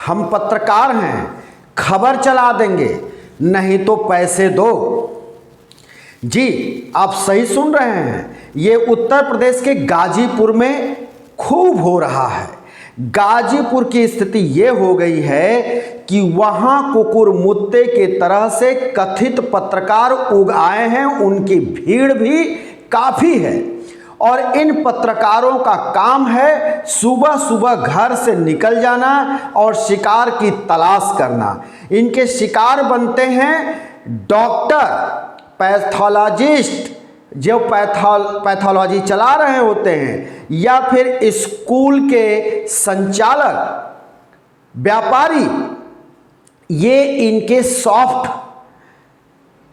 हम पत्रकार हैं, खबर चला देंगे, नहीं तो पैसे दो। जी आप सही सुन रहे हैं, ये उत्तर प्रदेश के गाजीपुर में खूब हो रहा है। गाजीपुर की स्थिति ये हो गई है कि वहां कुकुरमुत्ते के तरह से कथित पत्रकार उग आए हैं, उनकी भीड़ भी काफी है और इन पत्रकारों का काम है सुबह सुबह घर से निकल जाना और शिकार की तलाश करना। इनके शिकार बनते हैं डॉक्टर, पैथोलॉजिस्ट जो पैथोलॉजी चला रहे होते हैं, या फिर स्कूल के संचालक, व्यापारी। ये इनके सॉफ्ट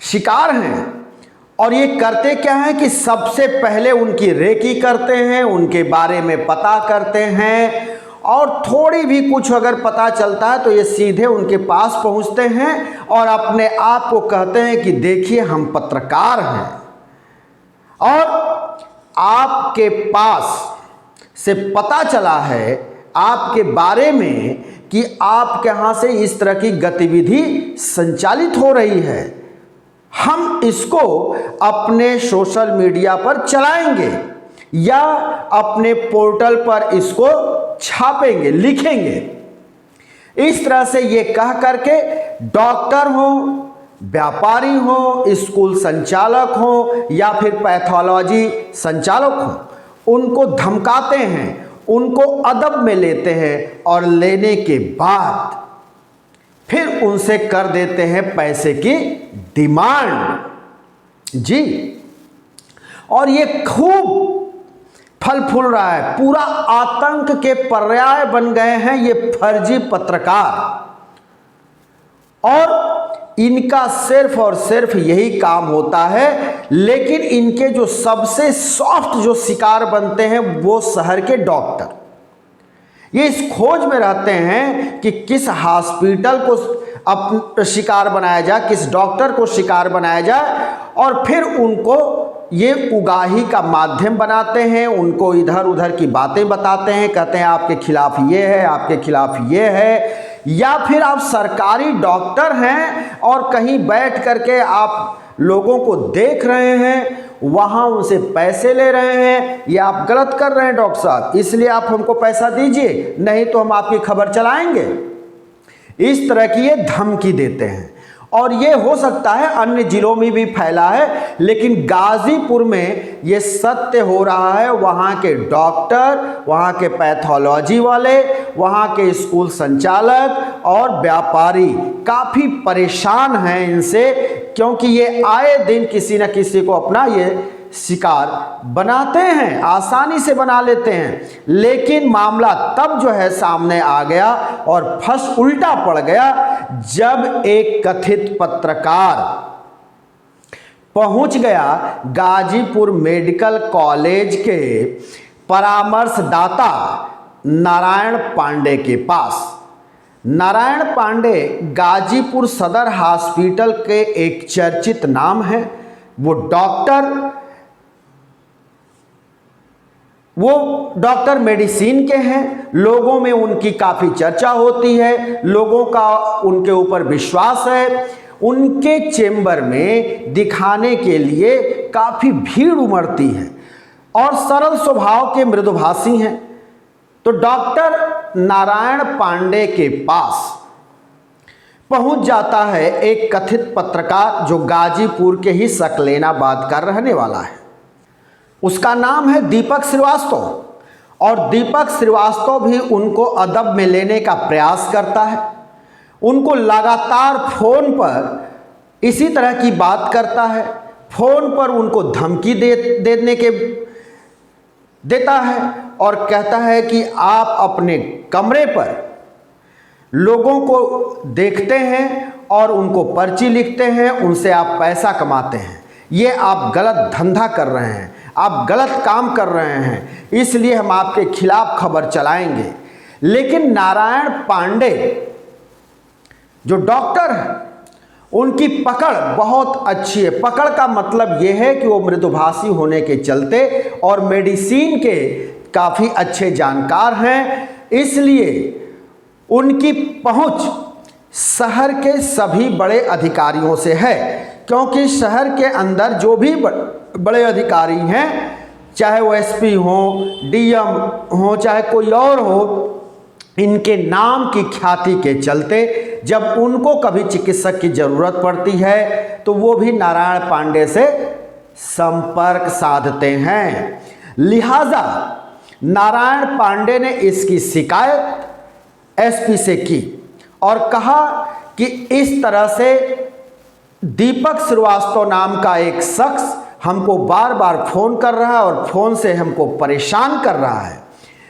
शिकार हैं। और ये करते क्या है कि सबसे पहले उनकी रेकी करते हैं, उनके बारे में पता करते हैं और थोड़ी भी कुछ अगर पता चलता है तो ये सीधे उनके पास पहुंचते हैं और अपने आप को कहते हैं कि देखिए हम पत्रकार हैं। और आपके पास से पता चला है आपके बारे में कि आपके यहाँ से इस तरह की गतिविधि संचालित हो रही है, हम इसको अपने सोशल मीडिया पर चलाएंगे या अपने पोर्टल पर इसको छापेंगे, लिखेंगे। इस तरह से ये कह करके डॉक्टर हो, व्यापारी हो, स्कूल संचालक हो या फिर पैथोलॉजी संचालक हो, उनको धमकाते हैं, उनको अदब में लेते हैं और लेने के बाद फिर उनसे कर देते हैं पैसे की डिमांड। जी और ये खूब फल फूल रहा है, पूरा आतंक के पर्याय बन गए हैं ये फर्जी पत्रकार। और इनका सिर्फ और सिर्फ यही काम होता है। लेकिन इनके जो सबसे सॉफ्ट जो शिकार बनते हैं वो शहर के डॉक्टर। ये इस खोज में रहते हैं कि किस हॉस्पिटल को शिकार बनाया जाए, किस डॉक्टर को शिकार बनाया जाए, और फिर उनको ये उगाही का माध्यम बनाते हैं, उनको इधर उधर की बातें बताते हैं, कहते हैं आपके खिलाफ ये है, आपके खिलाफ ये है। या फिर आप सरकारी डॉक्टर हैं और कहीं बैठ करके आप लोगों को देख रहे हैं, वहां उनसे पैसे ले रहे हैं, ये आप गलत कर रहे हैं डॉक्टर साहब, इसलिए आप हमको पैसा दीजिए, नहीं तो हम आपकी खबर चलाएंगे। इस तरह की ये धमकी देते हैं। और ये हो सकता है अन्य जिलों में भी फैला है, लेकिन गाजीपुर में ये सत्य हो रहा है। वहाँ के डॉक्टर, वहाँ के पैथोलॉजी वाले, वहाँ के स्कूल संचालक और व्यापारी काफ़ी परेशान हैं इनसे, क्योंकि ये आए दिन किसी न किसी को अपना ये शिकार बनाते हैं, आसानी से बना लेते हैं। लेकिन मामला तब जो है सामने आ गया और फंस उल्टा पड़ गया जब एक कथित पत्रकार पहुंच गया गाजीपुर मेडिकल कॉलेज के परामर्शदाता नारायण पांडे के पास। नारायण पांडे गाजीपुर सदर हॉस्पिटल के एक चर्चित नाम है। वो डॉक्टर मेडिसिन के हैं, लोगों में उनकी काफ़ी चर्चा होती है, लोगों का उनके ऊपर विश्वास है। उनके चेंबर में दिखाने के लिए काफ़ी भीड़ उमड़ती है और सरल स्वभाव के मृदुभाषी हैं। तो डॉक्टर नारायण पांडे के पास पहुंच जाता है एक कथित पत्रकार जो गाजीपुर के ही सकलेनाबाद का रहने वाला है। उसका नाम है दीपक श्रीवास्तव। और दीपक श्रीवास्तव भी उनको अदब में लेने का प्रयास करता है, उनको लगातार फोन पर इसी तरह की बात करता है, फोन पर उनको धमकी देता है और कहता है कि आप अपने कमरे पर लोगों को देखते हैं और उनको पर्ची लिखते हैं, उनसे आप पैसा कमाते हैं, ये आप गलत धंधा कर रहे हैं, आप गलत काम कर रहे हैं, इसलिए हम आपके खिलाफ खबर चलाएंगे। लेकिन नारायण पांडे जो डॉक्टर हैं उनकी पकड़ बहुत अच्छी है। पकड़ का मतलब यह है कि वो मृदुभाषी होने के चलते और मेडिसिन के काफ़ी अच्छे जानकार हैं, इसलिए उनकी पहुंच शहर के सभी बड़े अधिकारियों से है, क्योंकि शहर के अंदर जो भी बड़े अधिकारी हैं, चाहे वो एसपी हो, डीएम हो, चाहे कोई और हो, इनके नाम की ख्याति के चलते जब उनको कभी चिकित्सक की ज़रूरत पड़ती है तो वो भी नारायण पांडे से संपर्क साधते हैं। लिहाजा नारायण पांडे ने इसकी शिकायत एसपी से की और कहा कि इस तरह से दीपक श्रीवास्तव नाम का एक शख्स हमको बार बार फ़ोन कर रहा है और फ़ोन से हमको परेशान कर रहा है,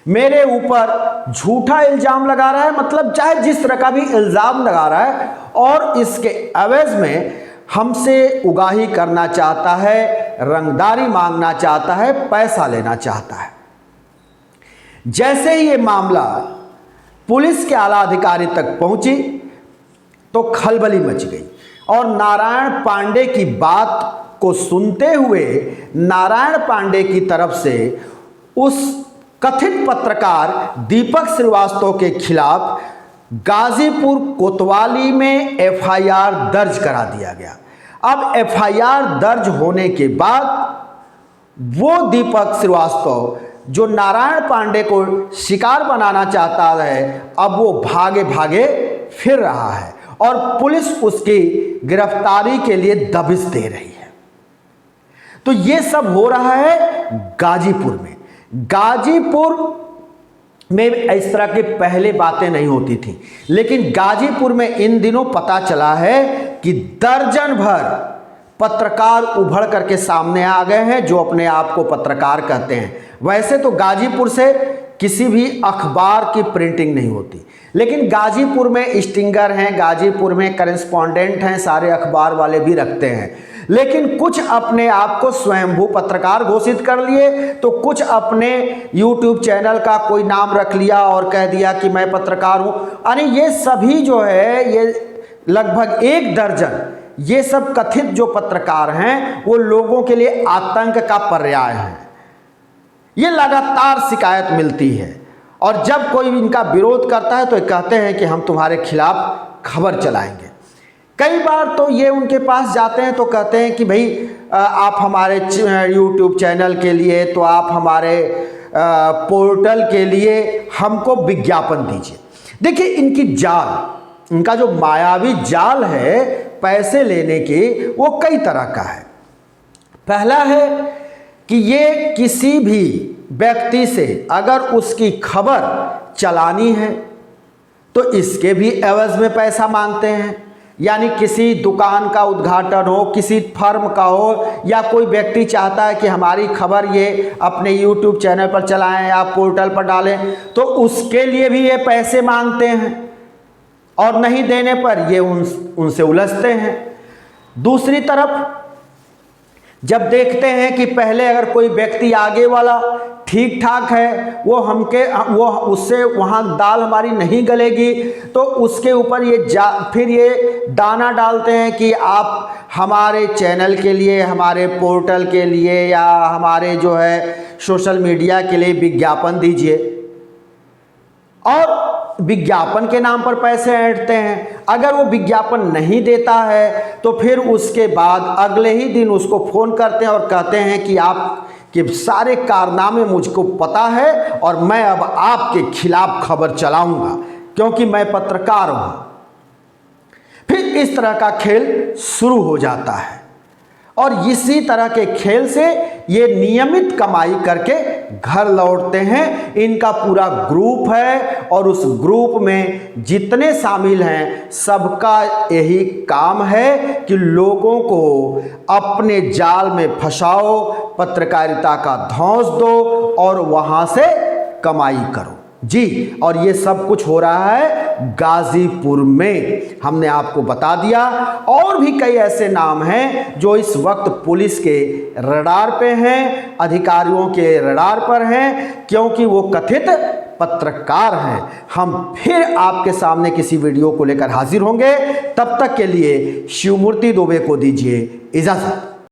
मेरे ऊपर झूठा इल्ज़ाम लगा रहा है, मतलब चाहे जिस तरह का भी इल्ज़ाम लगा रहा है, और इसके एवज में हमसे उगाही करना चाहता है, रंगदारी मांगना चाहता है, पैसा लेना चाहता है। जैसे ही ये मामला पुलिस के आला अधिकारी तक पहुंची तो खलबली मच गई और नारायण पांडे की बात को सुनते हुए नारायण पांडे की तरफ से उस कथित पत्रकार दीपक श्रीवास्तव के खिलाफ गाजीपुर कोतवाली में एफआईआर दर्ज करा दिया गया। अब एफआईआर दर्ज होने के बाद वो दीपक श्रीवास्तव जो नारायण पांडे को शिकार बनाना चाहता है, अब वो भागे भागे फिर रहा है और पुलिस उसकी गिरफ्तारी के लिए दबिश दे रही है। तो ये सब हो रहा है गाजीपुर में। गाजीपुर में इस तरह की पहले बातें नहीं होती थी, लेकिन गाजीपुर में इन दिनों पता चला है कि दर्जन भर पत्रकार उभर करके सामने आ गए हैं जो अपने आप को पत्रकार कहते हैं। वैसे तो गाजीपुर से किसी भी अखबार की प्रिंटिंग नहीं होती, लेकिन गाजीपुर में स्टिंगर हैं, गाजीपुर में करेस्पॉन्डेंट हैं, सारे अखबार वाले भी रखते हैं। लेकिन कुछ अपने आप को स्वयंभू पत्रकार घोषित कर लिए, तो कुछ अपने यूट्यूब चैनल का कोई नाम रख लिया और कह दिया कि मैं पत्रकार हूँ। अरे ये सभी जो है, ये लगभग 1 दर्जन ये सब कथित जो पत्रकार हैं वो लोगों के लिए आतंक का पर्याय है। ये लगातार शिकायत मिलती है और जब कोई इनका विरोध करता है तो कहते हैं कि हम तुम्हारे खिलाफ खबर चलाएंगे। कई बार तो ये उनके पास जाते हैं तो कहते हैं कि भाई आप हमारे यूट्यूब चैनल के लिए, तो आप हमारे पोर्टल के लिए हमको विज्ञापन दीजिए। देखिए इनकी जाल, इनका जो मायावी जाल है पैसे लेने की, वो कई तरह का है। पहला है कि ये किसी भी व्यक्ति से अगर उसकी खबर चलानी है तो इसके भी एवज में पैसा मांगते हैं। यानी किसी दुकान का उद्घाटन हो, किसी फर्म का हो, या कोई व्यक्ति चाहता है कि हमारी खबर ये अपने यूट्यूब चैनल पर चलाएं या पोर्टल पर डालें, तो उसके लिए भी ये पैसे मांगते हैं और नहीं देने पर ये उनसे उलझते हैं। दूसरी तरफ जब देखते हैं कि पहले अगर कोई व्यक्ति आगे वाला ठीक ठाक है, वो उससे वहाँ दाल हमारी नहीं गलेगी, तो उसके ऊपर फिर ये दाना डालते हैं कि आप हमारे चैनल के लिए, हमारे पोर्टल के लिए या हमारे जो है सोशल मीडिया के लिए विज्ञापन दीजिए, और विज्ञापन के नाम पर पैसे ऐंठते हैं। अगर वो विज्ञापन नहीं देता है तो फिर उसके बाद अगले ही दिन उसको फ़ोन करते हैं और कहते हैं कि आपके सारे कारनामे मुझको पता है और मैं अब आपके खिलाफ खबर चलाऊंगा क्योंकि मैं पत्रकार हूं। फिर इस तरह का खेल शुरू हो जाता है और इसी तरह के खेल से ये नियमित कमाई करके घर लौटते हैं। इनका पूरा ग्रुप है और उस ग्रुप में जितने शामिल हैं सबका यही काम है कि लोगों को अपने जाल में फंसाओ, पत्रकारिता का धौंस दो और वहां से कमाई करो जी। और ये सब कुछ हो रहा है गाजीपुर में, हमने आपको बता दिया। और भी कई ऐसे नाम हैं जो इस वक्त पुलिस के रडार पे हैं, अधिकारियों के रडार पर हैं, क्योंकि वो कथित पत्रकार हैं। हम फिर आपके सामने किसी वीडियो को लेकर हाजिर होंगे, तब तक के लिए शिवमूर्ति दुबे को दीजिए इजाजत।